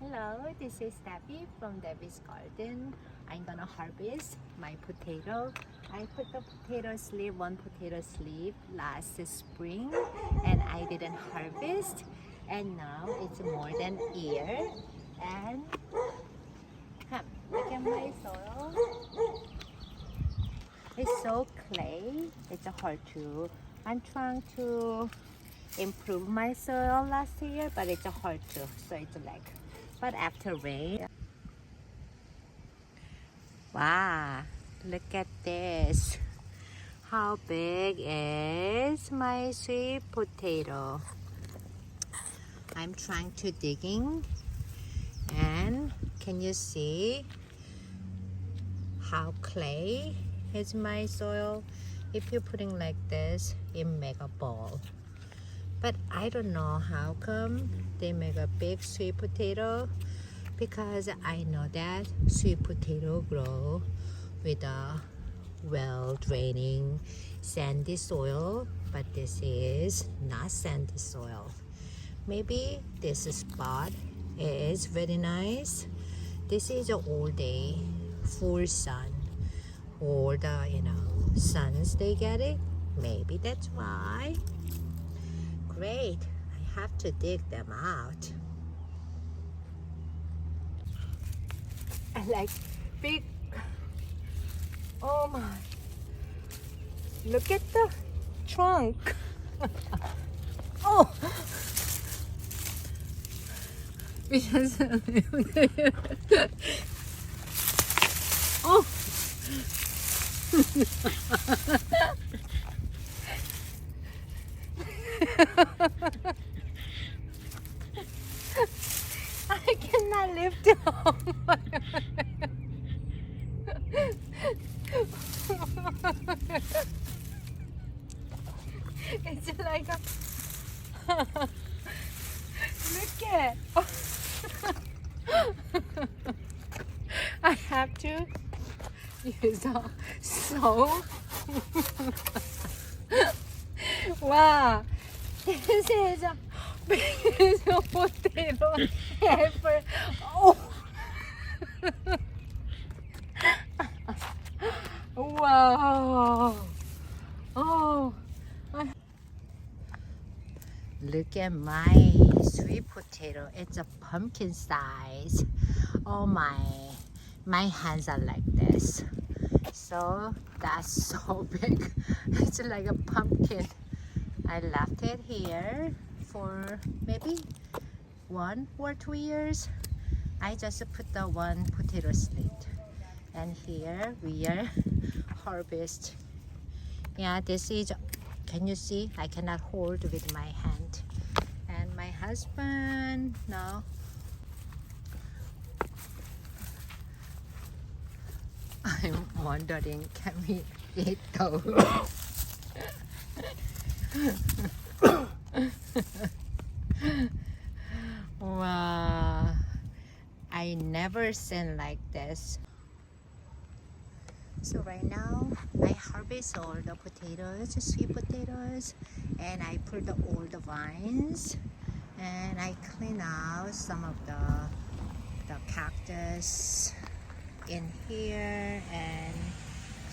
Hello, this is Debbie from Debbie's Garden. I'm gonna harvest my potato. I put the one potato sleeve last spring and I didn't harvest, and now it's more than a year. And come, look at my soil. It's so clay, it's hard to. I'm trying to improve my soil last year, but it's hard to, so it's like, but after rain. Wow, look at this. How big is my sweet potato? I'm trying to digging, and can you see how clay is my soil? If you're putting like this, it make a ball. But I don't know how come they make a big sweet potato, because I know that sweet potato grow with a well draining sandy soil, but this is not sandy soil. Maybe this spot is very nice. This is all day full sun, all the suns they get it. Maybe that's why. Great, I have to dig them out. I like big. Oh my, look at the trunk. Oh, because oh. I cannot lift it up. It's like a look at. I have to use a saw. Wow, this is a big potato helper. Oh. Wow. Oh. Look at my sweet potato. It's a pumpkin size. Oh my hands are like this. So that's so big. It's like a pumpkin. I left it here for maybe 1 or 2 years. I just put the one potato slit, and here we are harvest. Yeah, this is, can you see? I cannot hold with my hand. And my husband now, I'm wondering, can we eat those? Wow, I never seen like this. So right now I harvest all the potatoes, sweet potatoes, and I pull all the vines, and I clean out some of the cactus in here and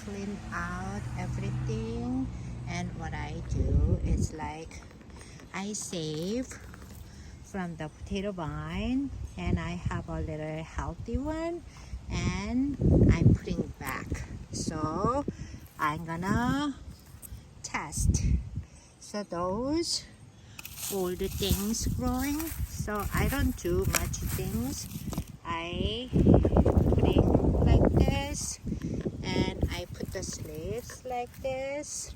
clean out everything. And what I do is like I save from the potato vine, and I have a little healthy one, and I'm putting back. So I'm gonna test. So those all the things growing. So I don't do much things. I putting like this, and I put the sleeves like this,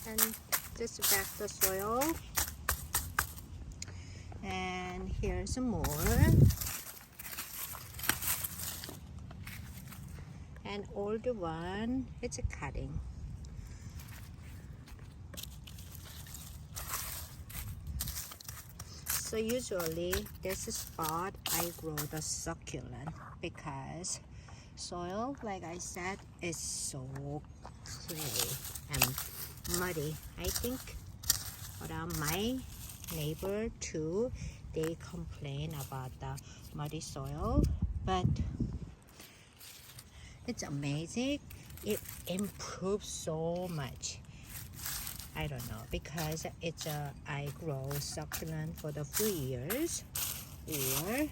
and just back the soil. And here's more. And older one, it's a cutting. So usually this spot I grow the succulent, because soil, like I said, is so clay and muddy. I think around my neighbor too, they complain about the muddy soil, but it's amazing. It improves so much. I don't know, because I grow succulent for the 3 years, or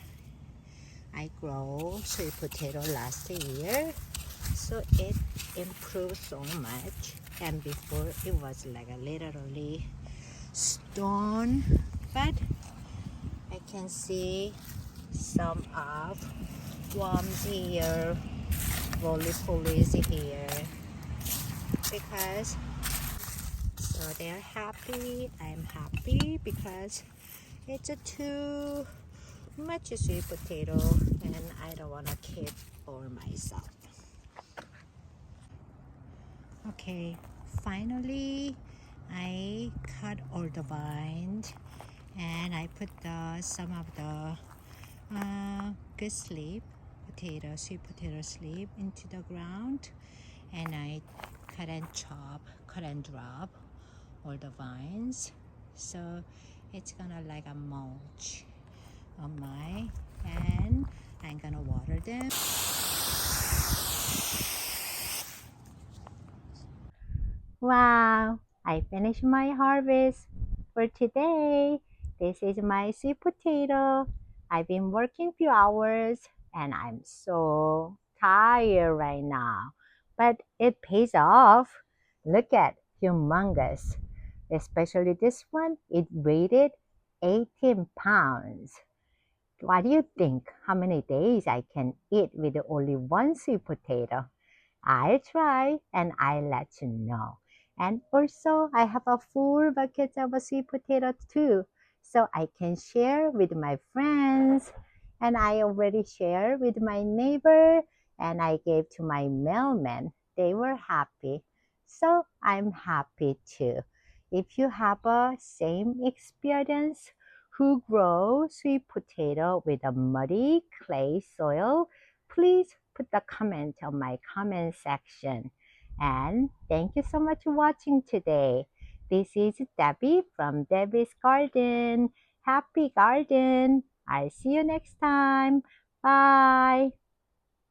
I grow sweet potato last year, so it improved so much. And before it was like a literally stone, but I can see some of worms here, roly-polies here, because so they're happy. I'm happy because it's a too much sweet potato and I don't want to keep for myself. Okay, finally I cut all the vines and I put some of the good sleep potato, sweet potato sleep into the ground, and I cut and drop all the vines, so it's gonna like a mulch on my, and I'm gonna water them. Wow, I finished my harvest for today. This is my sweet potato. I've been working few hours and I'm so tired right now, but it pays off. Look at humongous, especially this one. It weighed 18 pounds. What do you think? How many days I can eat with only one sweet potato? I'll try and I'll let you know. And also, I have a full bucket of a sweet potato too, so I can share with my friends. And I already shared with my neighbor, and I gave to my mailman. They were happy, so I'm happy too. If you have a same experience, who grow sweet potato with a muddy clay soil, please put the comment on my comment section. And thank you so much for watching today. This is Debbie from Debbie's Garden. Happy garden. I'll see you next time. Bye.